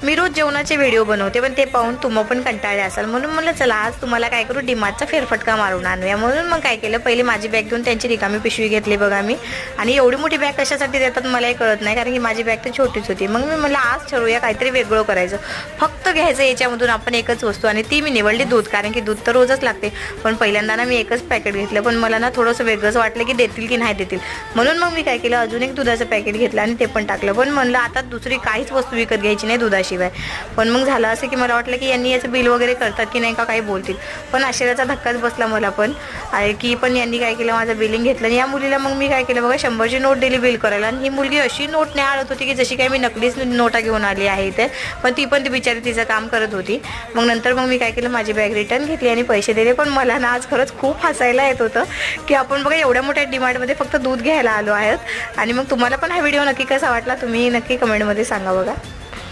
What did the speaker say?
मी रोज जेवणाचे व्हिडिओ बनवते, पण ते पाहून तुम्ही पण कंटाळले असाल, म्हणून म्हणलं चला आज तुम्हाला काय करू, डीमार्टचा फेरफटका मारून आणूया. म्हणून मग काय केलं, पहिली माझी बॅग घेऊन त्यांची रिकामी पिशवी घेतली बघा मी. आणि एवढी मोठी बॅग कशासाठी देतात मलाही कळत नाही, कारण की माझी बॅग तर छोटीच होती. मग मी म्हणलं आज ठरवूया काहीतरी वेगळं करायचं, फक्त घ्यायचं याच्यामधून आपण एकच वस्तू, आणि ती मी निवडली दूध, कारण की दूध तर रोजच लागते. पण पहिल्यांदा ना मी एकच पॅकेट घेतलं, पण मला ना थोडंसं वेगळंच वाटलं की देतील की नाही देतील. म्हणून मग मी काय केलं, अजून एक दुधाचं पॅकेट घेतलं आणि ते पण टाकलं. पण म्हणलं आता दुसरी काहीच वस्तू विकत घ्यायची नाही दुधाशिवाय. पण मग झालं असं की मला वाटलं की यांनी याचं बिल वगैरे करतात की नाही का काही बोलतील, पण आश्चर्याचा धक्काच बसला मला पण की पण यांनी काय केलं, माझं बिलिंग घेतलं. आणि या मुलीला मग मी काय केलं बघा, 100ची नोट दिली बिल करायला. आणि ही मुलगी अशी नोट नाही आणत होती की जशी काही मी नकलीच नोटा घेऊन आली आहे इथे, पण ती बिचारी तिचं काम करत होती. मग नंतर मग मी काय केलं, माझी बॅग रिटर्न घेतली आणि पैसे दिले. पण मला ना आज खरंच खूप हसायला येत होतं की आपण बघा एवढ्या मोठ्या डीमार्टमध्ये फक्त दूध घ्यायला आलो आहेत. आणि मग तुम्हाला पण हा व्हिडिओ नक्की कसा वाटला, तुम्ही नक्की कमेंटमध्ये सांगा बघा.